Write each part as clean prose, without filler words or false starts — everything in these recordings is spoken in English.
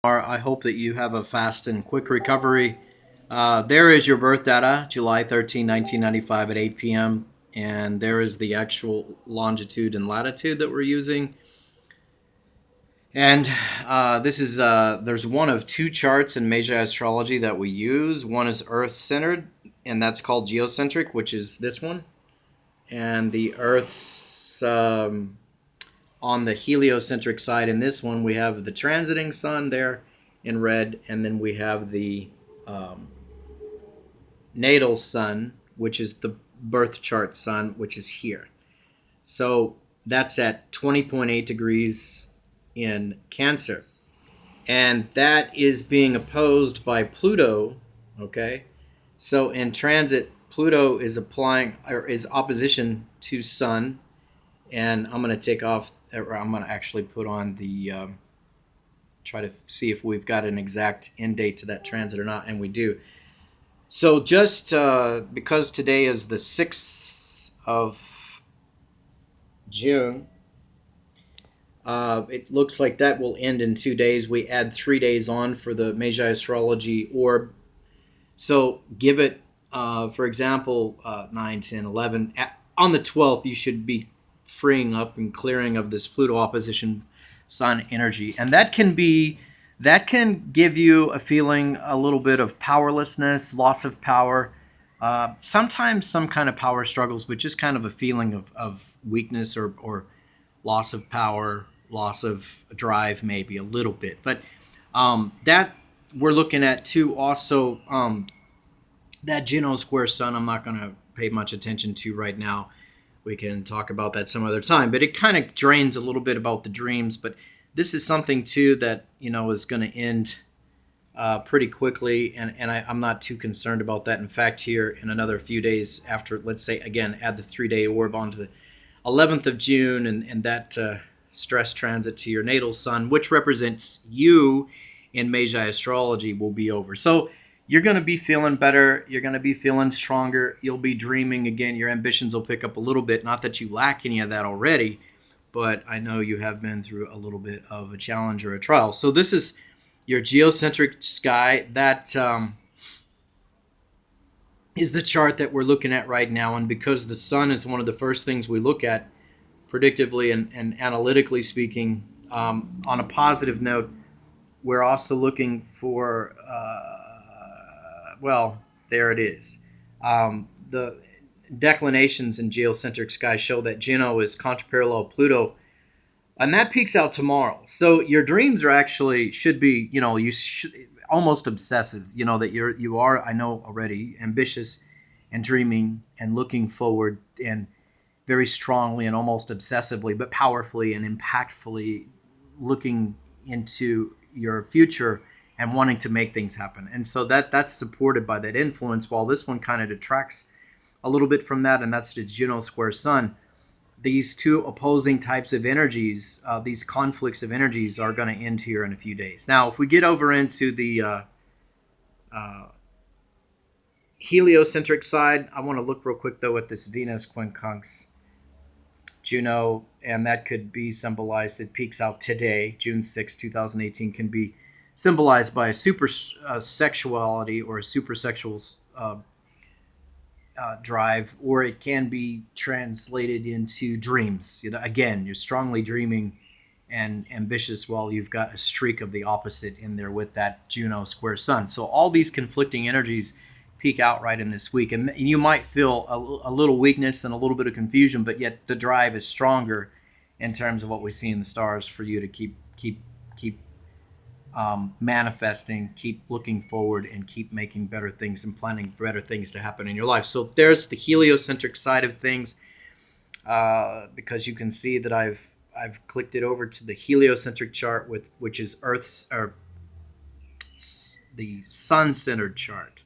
I hope that you have a fast and quick recovery. There is your birth data, July 13, 1995 at 8 p.m. And there is the actual longitude and latitude that we're using. And this is, there's one of two charts in Magi Astrology that we use. One is Earth centered, and that's called geocentric, which is this one. And the Earth's on the heliocentric side. In this one, we have the transiting sun there in red, and then we have the natal sun, which is the birth chart sun, which is here. So that's at 20.8 degrees in Cancer. And that is being opposed by Pluto, okay? So in transit, Pluto is applying or is opposition to Sun, and I'm going to take off, or I'm going to actually put on the, try to see if we've got an exact end date to that transit or not, and we do. So just because today is the 6th of June, it looks like that will end in 2 days. We add 3 days on for the Magi Astrology orb. So give it, for example, 9, 10, 11. On the 12th, you should be freeing up and clearing of this Pluto opposition Sun energy. And that can give you a feeling a little bit of powerlessness, loss of power, sometimes some kind of power struggles, but just kind of a feeling of weakness or loss of power, loss of drive, maybe a little bit. But that we're looking at too. Also, that Juno square sun, I'm not going to pay much attention to right now. We can talk about that some other time. But it kind of drains a little bit about the dreams. But this is something too that is going to end pretty quickly, and I'm not too concerned about that. In fact, here in another few days after, let's say again, add the 3-day orb onto the 11th of June, and that stress transit to your natal sun, which represents you in Magi Astrology, will be over. So you're going to be feeling better. You're going to be feeling stronger. You'll be dreaming again. Your ambitions will pick up a little bit. Not that you lack any of that already, but I know you have been through a little bit of a challenge or a trial. So this is your geocentric sky. That is the chart that we're looking at right now. And because the sun is one of the first things we look at, predictively and analytically speaking, on a positive note, we're also looking for, well, there it is. The declinations in geocentric sky show that Juno is contraparallel Pluto, and that peaks out tomorrow. So your dreams are actually should be, you should almost obsessive. That you are, I know already, ambitious and dreaming and looking forward and very strongly and almost obsessively, but powerfully and impactfully looking into your future and wanting to make things happen. And so that's supported by that influence, while this one kind of detracts a little bit from that, and that's the Juno square sun. These two opposing types of energies, these conflicts of energies, are going to end here in a few days. Now, if we get over into the heliocentric side, I want to look real quick, though, at this Venus quincunx Juno, and that could be symbolized, it peaks out today, June 6, 2018, can be symbolized by a super sexuality or a super sexual drive, or it can be translated into dreams. Again, you're strongly dreaming and ambitious while you've got a streak of the opposite in there with that Juno square sun. So all these conflicting energies peak out right in this week, and you might feel a little weakness and a little bit of confusion, but yet the drive is stronger in terms of what we see in the stars for you to keep manifesting, keep looking forward, and keep making better things and planning better things to happen in your life. So there's the heliocentric side of things, because you can see that I've clicked it over to the heliocentric chart, which is Earth's, or the sun-centered chart.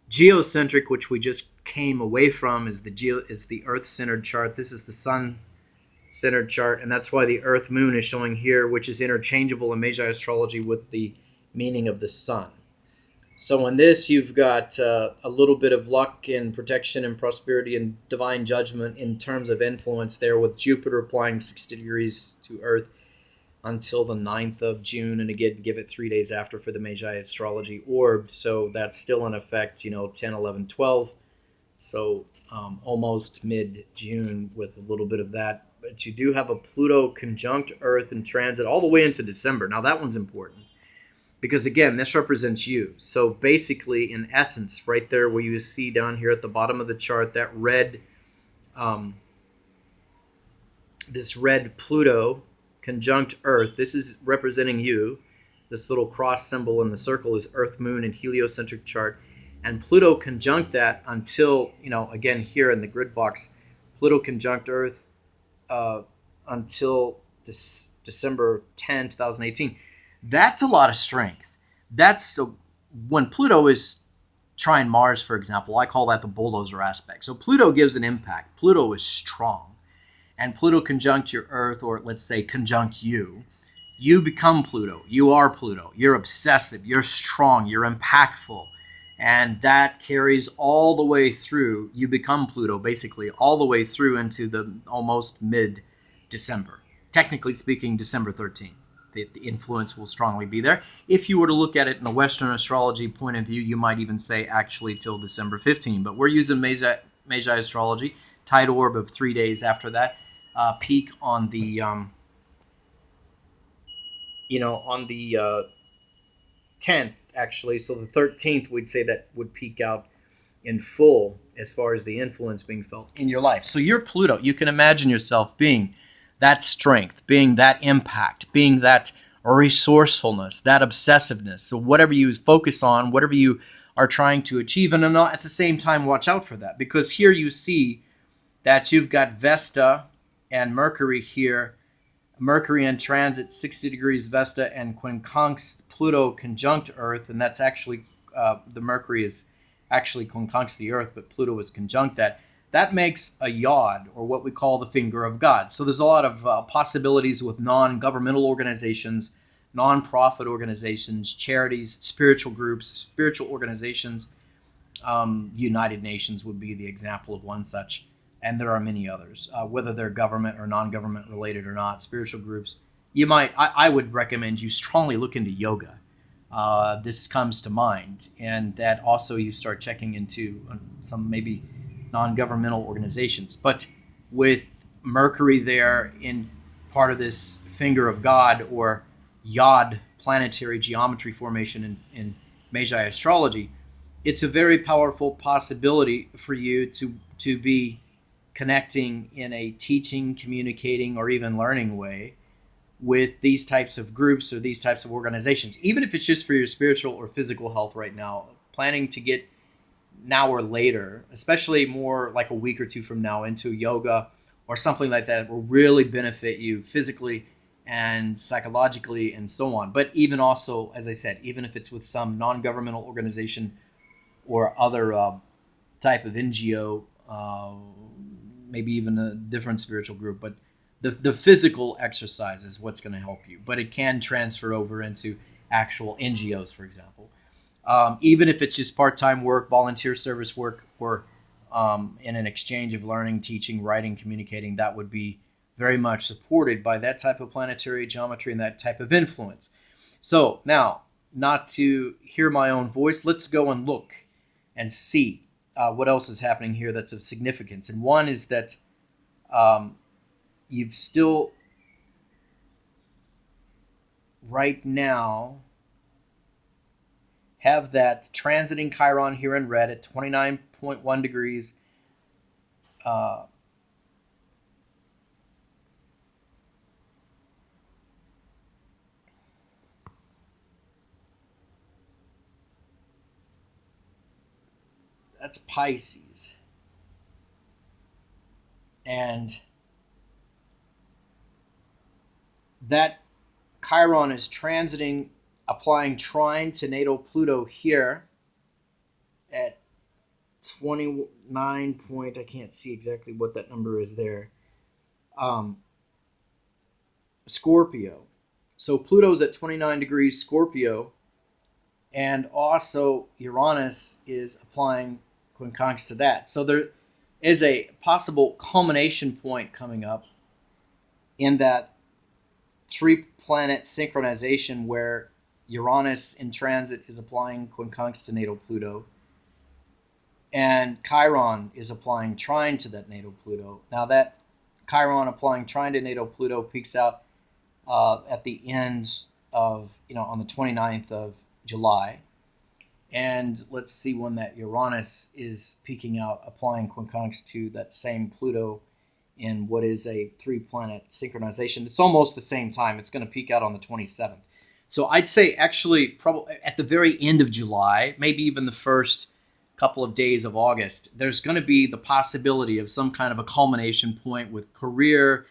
Geocentric, which we just came away from, is the Earth-centered chart. This is the sun-centered chart, and that's why the Earth Moon is showing here, which is interchangeable in Magi Astrology with the meaning of the sun. So in this, you've got a little bit of luck and protection and prosperity and divine judgment in terms of influence there, with Jupiter applying 60 degrees to Earth. until the 9th of June, and again, give it 3 days after for the Magi Astrology orb. So that's still in effect, 10, 11, 12. So almost mid-June with a little bit of that. But you do have a Pluto conjunct Earth in transit all the way into December. Now that one's important because, again, this represents you. So basically, in essence, right there where you see down here at the bottom of the chart, that red, this red Pluto conjunct Earth, this is representing you. This little cross symbol in the circle is Earth, Moon, and heliocentric chart. And Pluto conjunct that until, again, here in the grid box, Pluto conjunct Earth until December 10, 2018. That's a lot of strength. When Pluto is trine Mars, for example, I call that the bulldozer aspect. So Pluto gives an impact. Pluto is strong. And Pluto conjunct your Earth, or let's say conjunct you. You become Pluto. You are Pluto. You're obsessive. You're strong. You're impactful. And that carries all the way through. You become Pluto, basically, all the way through into the almost mid-December. Technically speaking, December 13th. The influence will strongly be there. If you were to look at it in a Western astrology point of view, you might even say actually till December 15. But we're using Magi astrology, tide orb of 3 days after that, peak on the, on the 10th, actually. So the 13th, we'd say that would peak out in full as far as the influence being felt in your life. So you're Pluto. You can imagine yourself being that strength, being that impact, being that resourcefulness, that obsessiveness. So whatever you focus on, whatever you are trying to achieve, and at the same time, watch out for that. Because here you see that you've got Vesta and Mercury here. Mercury in transit 60 degrees Vesta and quincunx Pluto conjunct Earth, and that's actually, the Mercury is actually quincunx the Earth, but Pluto is conjunct that. That makes a yod, or what we call the finger of God. So there's a lot of possibilities with non-governmental organizations, non-profit organizations, charities, spiritual groups, spiritual organizations. United Nations would be the example of one such, and there are many others, whether they're government or non-government related or not, spiritual groups. I would recommend you strongly look into yoga. This comes to mind, and that also you start checking into some maybe non-governmental organizations. But with Mercury there in part of this finger of God, or yod planetary geometry formation in Magi astrology, it's a very powerful possibility for you to be connecting in a teaching, communicating, or even learning way with these types of groups or these types of organizations, even if it's just for your spiritual or physical health right now, planning to get now or later, especially more like a week or two from now, into yoga or something like that will really benefit you physically and psychologically and so on. But even also, as I said, even if it's with some non-governmental organization or other type of NGO, maybe even a different spiritual group, but the physical exercise is what's going to help you. But it can transfer over into actual NGOs, for example. Even if it's just part-time work, volunteer service work, or in an exchange of learning, teaching, writing, communicating, that would be very much supported by that type of planetary geometry and that type of influence. So now, not to hear my own voice, let's go and look and see what else is happening here that's of significance. And one is that you've still, right now, have that transiting Chiron here in red at 29.1 degrees. That's Pisces. And that Chiron is transiting, applying trine to natal Pluto here at 29 point, I can't see exactly what that number is there, Scorpio. So Pluto's at 29 degrees Scorpio, and also Uranus is applying quincunx to that. So there is a possible culmination point coming up in that three-planet synchronization where Uranus in transit is applying quincunx to natal Pluto, and Chiron is applying trine to that natal Pluto. Now that Chiron applying trine to natal Pluto peaks out at the end of, on the 29th of July. And let's see when that Uranus is peaking out, applying quincunx to that same Pluto in what is a three-planet synchronization. It's almost the same time. It's going to peak out on the 27th. So I'd say actually probably at the very end of July, maybe even the first couple of days of August, there's going to be the possibility of some kind of a culmination point with career,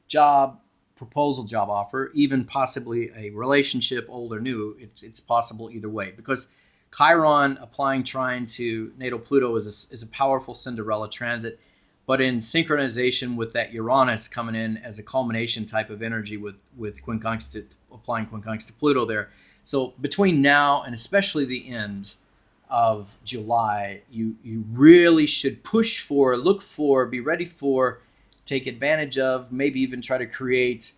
job, proposal, job offer, even possibly a relationship, old or new. It's possible either way, because Chiron applying trine to natal Pluto is a powerful Cinderella transit, but in synchronization with that Uranus coming in as a culmination type of energy with quincunx applying quincunx to Pluto there. So between now and especially the end of July, you really should push for, look for, be ready for, take advantage of, maybe even try to create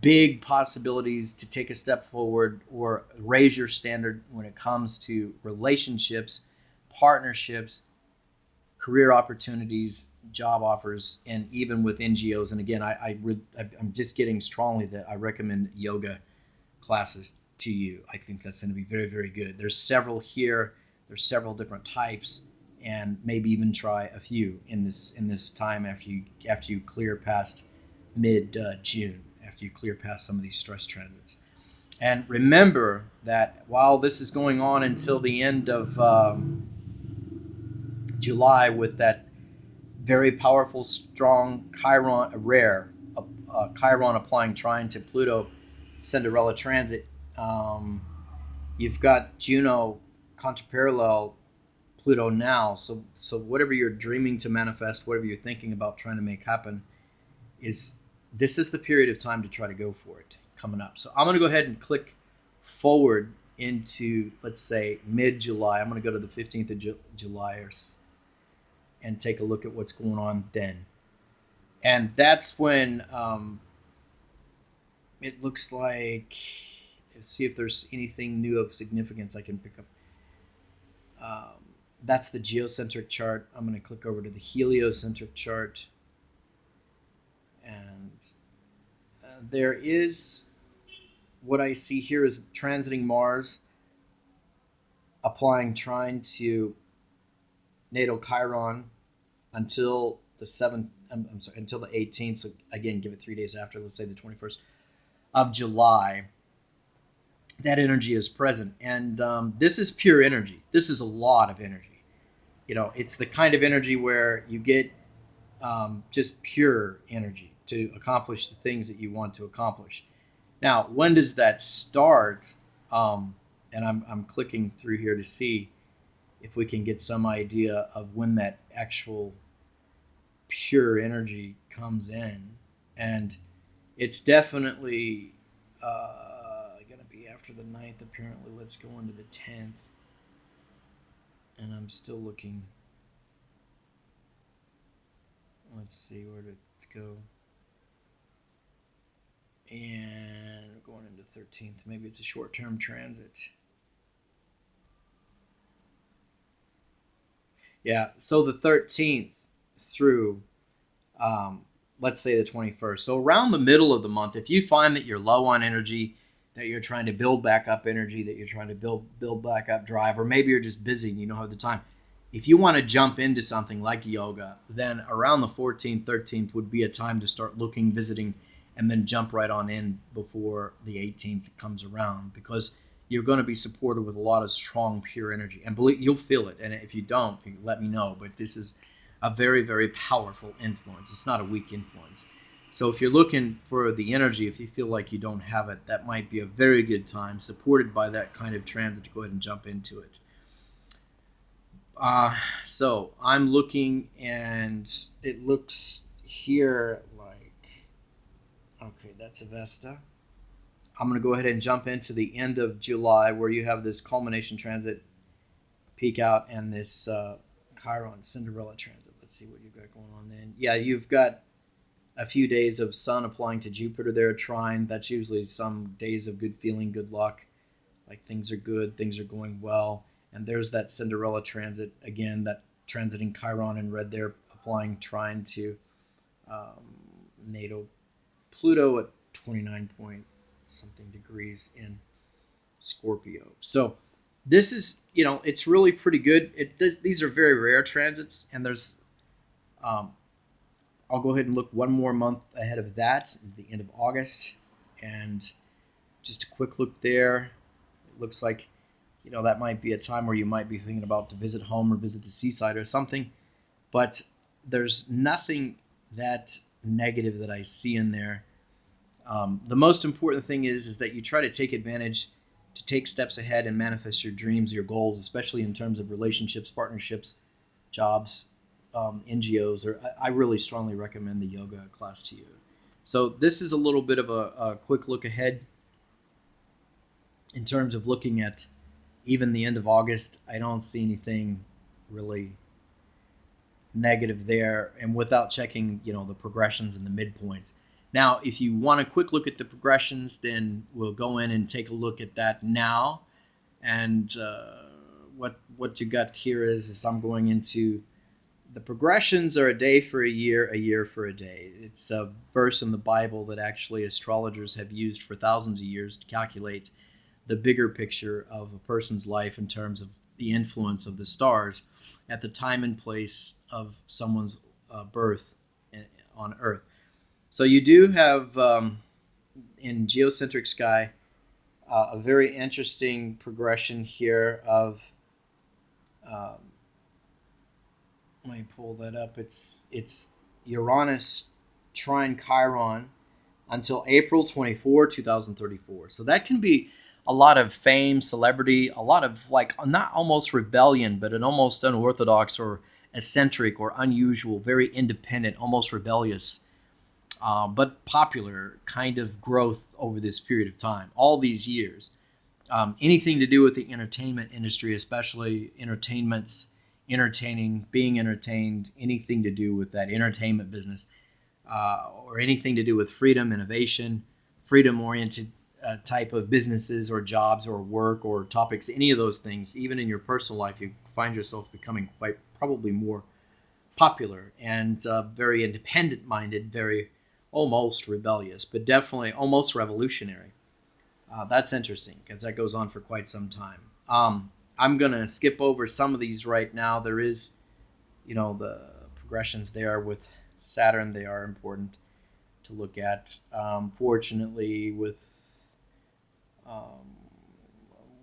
big possibilities to take a step forward or raise your standard when it comes to relationships, partnerships, career opportunities, job offers, and even with NGOs. And again, I'm just getting strongly that I recommend yoga classes to you. I think that's going to be very, very good. There's several here. There's several different types, and maybe even try a few in this time after you clear past mid-June, after you clear past some of these stress transits. And remember that while this is going on until the end of July with that very powerful, strong Chiron, Chiron applying trine to Pluto, Cinderella transit, you've got Juno contra-parallel Pluto now. So whatever you're dreaming to manifest, whatever you're thinking about trying to make happen, this is the period of time to try to go for it coming up. So I'm going to go ahead and click forward into, let's say, mid-July. I'm going to go to the 15th of July and take a look at what's going on then. And that's when it looks like, let's see if there's anything new of significance I can pick up. That's the geocentric chart. I'm going to click over to the heliocentric chart. And there is, what I see here is transiting Mars, applying trine to natal Chiron until the 7th, until the 18th. So again, give it 3 days after, let's say the 21st of July. That energy is present. And this is pure energy. This is a lot of energy. It's the kind of energy where you get just pure energy to accomplish the things that you want to accomplish. Now, when does that start? And I'm clicking through here to see if we can get some idea of when that actual pure energy comes in. And it's definitely going to be after the 9th, apparently. Let's go into the 10th. And I'm still looking. Let's see where to go. And we're going into 13th. Maybe it's a short-term transit. Yeah, so the 13th through, let's say the 21st. So around the middle of the month, if you find that you're low on energy, that you're trying to build back up energy, that you're trying to build back up drive, or maybe you're just busy and you don't have the time, if you want to jump into something like yoga, then around the 14th, 13th would be a time to start looking, visiting, and then jump right on in before the 18th comes around, because you're going to be supported with a lot of strong, pure energy. And you'll feel it. And if you don't, let me know. But this is a very, very powerful influence. It's not a weak influence. So if you're looking for the energy, if you feel like you don't have it, that might be a very good time, supported by that kind of transit, to go ahead and jump into it. So I'm looking, and it looks here like, okay, that's Avesta. I'm going to go ahead and jump into the end of July, where you have this culmination transit peak out and this Chiron Cinderella transit. Let's see what you've got going on then. Yeah, you've got a few days of sun applying to Jupiter there, trine. That's usually some days of good feeling, good luck, like things are good, things are going well. And there's that Cinderella transit again, that transiting Chiron in red there, applying trine to natal Pluto at 29 point something degrees in Scorpio. So this is, it's really pretty good. These are very rare transits, and there's, I'll go ahead and look one more month ahead of that, the end of August, and just a quick look there. It looks like, that might be a time where you might be thinking about to visit home or visit the seaside or something, but there's nothing that negative that I see in there. The most important thing is that you try to take advantage, to take steps ahead and manifest your dreams, your goals, especially in terms of relationships, partnerships, jobs, NGOs. Or I really strongly recommend the yoga class to you. So this is a little bit of a quick look ahead in terms of looking at even the end of August. I don't see anything really negative there, and without checking, the progressions and the midpoints. Now, if you want a quick look at the progressions, then we'll go in and take a look at that now. And what you got here is I'm going into the progressions are a day for a year for a day. It's a verse in the Bible that actually astrologers have used for thousands of years to calculate the bigger picture of a person's life in terms of the influence of the stars at the time and place of someone's birth on Earth. So you do have, in geocentric sky, a very interesting progression here of, let me pull that up. It's Uranus trine Chiron until April 24, 2034. So that can be a lot of fame, celebrity, a lot of not almost rebellion, but an almost unorthodox or eccentric or unusual, very independent, almost rebellious, but popular kind of growth over this period of time, all these years. Anything to do with the entertainment industry, especially entertainments, entertaining, being entertained, anything to do with that entertainment business, or anything to do with freedom, innovation, freedom-oriented type of businesses or jobs or work or topics, any of those things, even in your personal life, you find yourself becoming quite probably more popular and very independent-minded, very almost rebellious, but definitely almost revolutionary. That's interesting because that goes on for quite some time. I'm going to skip over some of these right now. There is, the progressions there with Saturn. They are important to look at. Fortunately, with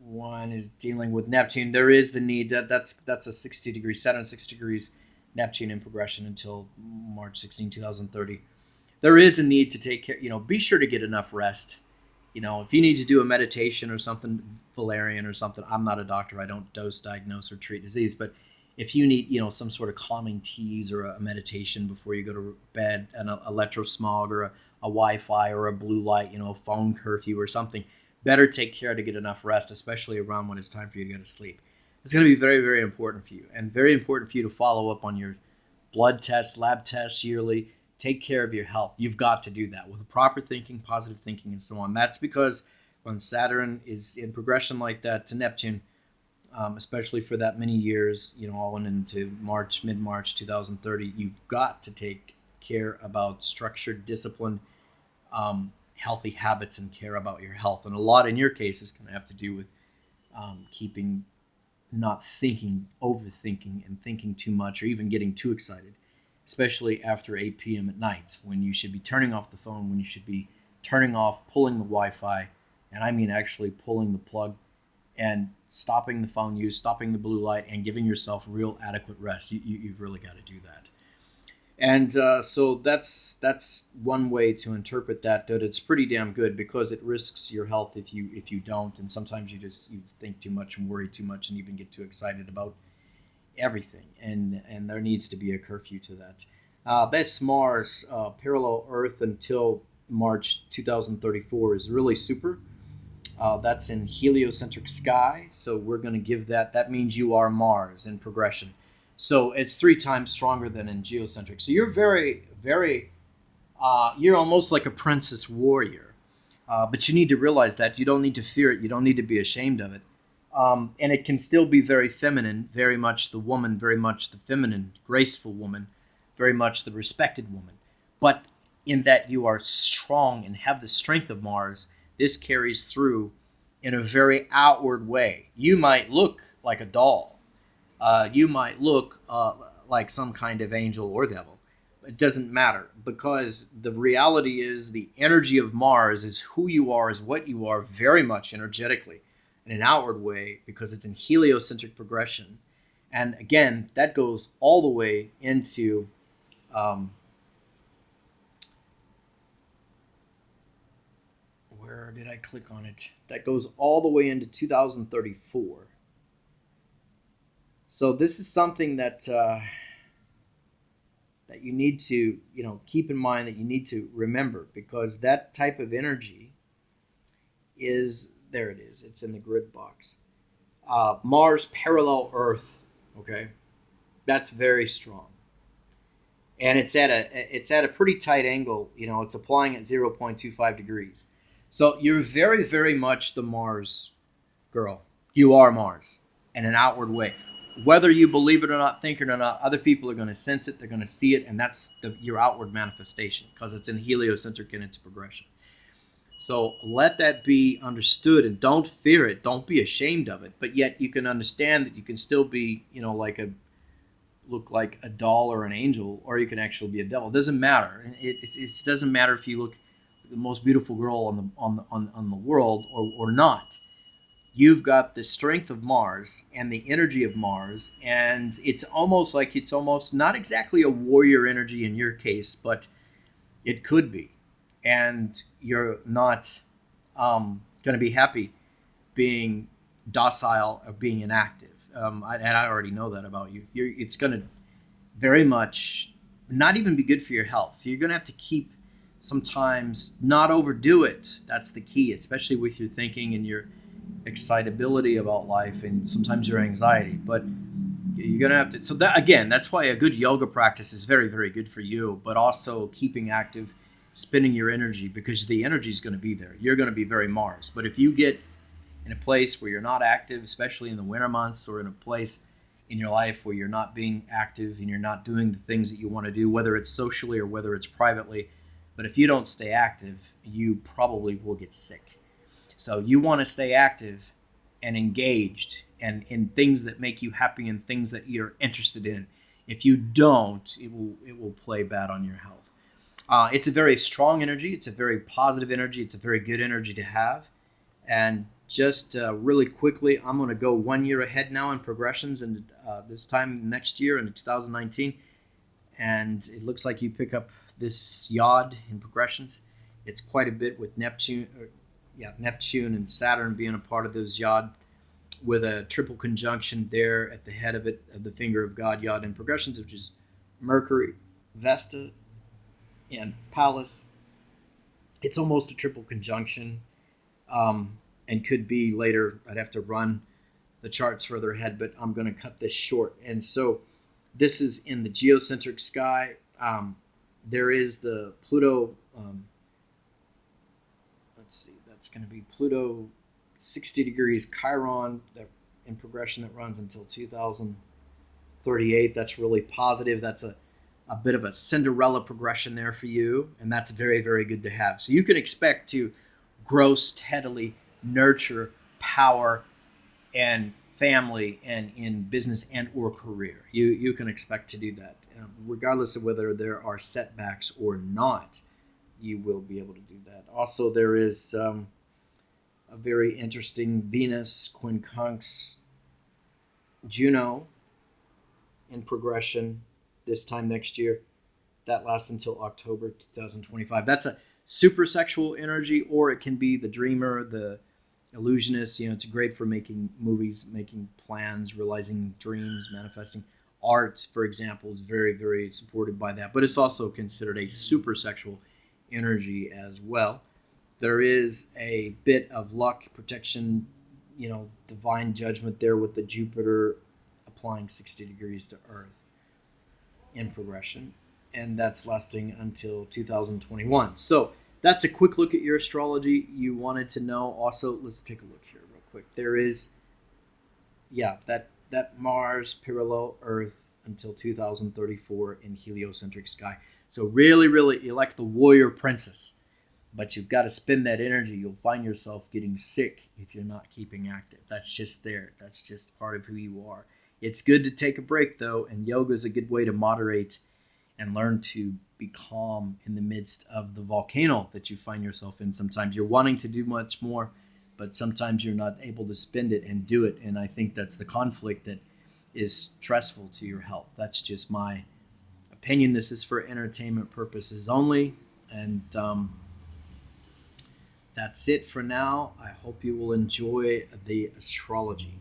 one is dealing with Neptune, there is the need that's a 60 degrees, Saturn 6 degrees, Neptune in progression until March 16, 2030. There is a need to take care, be sure to get enough rest. If you need to do a meditation or something, valerian or something, I'm not a doctor. I don't dose, diagnose, or treat disease. But if you need, some sort of calming teas or a meditation before you go to bed, an electrosmog or a Wi-Fi or a blue light, a phone curfew or something, better take care to get enough rest, especially around when it's time for you to go to sleep. It's going to be very, very important for you, and very important for you to follow up on your blood tests, lab tests yearly. Take care of your health. You've got to do that with proper thinking, positive thinking, and so on. That's because when Saturn is in progression like that to Neptune, especially for that many years, all into mid-March 2030, you've got to take care about structured, disciplined, healthy habits and care about your health. And a lot in your case is going to have to do with keeping, not thinking, overthinking, and thinking too much or even getting too excited, especially after 8 p.m. at night, when you should be turning off the phone, when you should be turning off, pulling the Wi-Fi, and I mean actually pulling the plug and stopping the phone use, stopping the blue light, and giving yourself real adequate rest. You've really got to do that. And so that's one way to interpret that it's pretty damn good, because it risks your health if you don't. And sometimes you think too much and worry too much and even get too excited about everything, and there needs to be a curfew to that. This Mars parallel Earth until March 2034 is really super. That's in heliocentric sky, so we're going to give that. That means you are Mars in progression. So it's 3 times stronger than in geocentric. So you're very, very You're almost like a princess warrior. But you need to realize that you don't need to fear it. You don't need to be ashamed of it. And it can still be very feminine, very much the woman, very much the feminine, graceful woman, very much the respected woman. But in that you are strong and have the strength of Mars, this carries through in a very outward way. You might look like a doll. You might look like some kind of angel or devil. It doesn't matter because the reality is the energy of Mars is who you are, is what you are, very much energetically in an outward way because it's in heliocentric progression. And again, that goes all the way into um, where did I click on it? That goes all the way into 2034. So this is something that you need to keep in mind, that you need to remember, because that type of energy is there. It is. It's in the grid box. Mars parallel Earth. Okay, that's very strong, and it's at a pretty tight angle. It's applying at 0.25 degrees. So you're very, very much the Mars girl. You are Mars in an outward way. Whether you believe it or not, think it or not, other people are going to sense it, they're going to see it, and that's your outward manifestation because it's in heliocentric in its progression. So let that be understood and don't fear it. Don't be ashamed of it. But yet you can understand that you can still be, look like a doll or an angel, or you can actually be a devil. It doesn't matter. It doesn't matter if you look like the most beautiful girl on the world or not. You've got the strength of Mars and the energy of Mars, and it's almost not exactly a warrior energy in your case, but it could be. And you're not going to be happy being docile or being inactive. And I already know that about you. It's going to very much not even be good for your health. So you're going to have to keep sometimes not overdo it. That's the key, especially with your thinking and your excitability about life and sometimes your anxiety. But you're going to have to. So that, again, that's why a good yoga practice is very, very good for you, but also keeping active, spending your energy, because the energy is going to be there. You're going to be very Mars. But if you get in a place where you're not active, especially in the winter months, or in a place in your life where you're not being active and you're not doing the things that you want to do, whether it's socially or whether it's privately, but if you don't stay active, you probably will get sick. So you want to stay active and engaged and in things that make you happy and things that you're interested in. If you don't, it will play bad on your health. It's a very strong energy. It's a very positive energy. It's a very good energy to have. And just really quickly, I'm going to go 1 year ahead now in progressions, and this time next year in 2019. And it looks like you pick up this yod in progressions. It's quite a bit with Neptune and Saturn being a part of those yod, with a triple conjunction there at the head of it, of the finger of God yod in progressions, which is Mercury, Vesta, and Pallas. It's almost a triple conjunction, and could be later. I'd have to run the charts further ahead, but I'm going to cut this short. And so this is in the geocentric sky. There is the Pluto. Let's see, that's going to be Pluto 60 degrees Chiron that in progression that runs until 2038. That's really positive. That's a bit of a Cinderella progression there for you, and that's very, very good to have. So you can expect to grow steadily, nurture power and family and in business and or career. You can expect to do that. Regardless of whether there are setbacks or not, you will be able to do that. Also, there is a very interesting Venus quincunx Juno in progression this time next year. That lasts until October 2025. That's a super sexual energy, or it can be the dreamer, the illusionist. It's great for making movies, making plans, realizing dreams, manifesting. Art, for example, is very, very supported by that, but it's also considered a super sexual energy as well. There is a bit of luck, protection, divine judgment there with the Jupiter applying 60 degrees to Earth in progression. and that's lasting until 2021. So that's a quick look at your astrology. You wanted to know. Also, let's take a look here real quick. There is, yeah, that Mars parallel Earth until 2034 in heliocentric sky. So really, really, you're like the warrior princess, but you've got to spend that energy. You'll find yourself getting sick if you're not keeping active. That's just there. That's just part of who you are. It's good to take a break though, and yoga is a good way to moderate and learn to be calm in the midst of the volcano that you find yourself in. Sometimes you're wanting to do much more, but sometimes you're not able to spend it and do it. And I think that's the conflict that is stressful to your health. That's just my opinion. This is for entertainment purposes only. And that's it for now. I hope you will enjoy the astrology.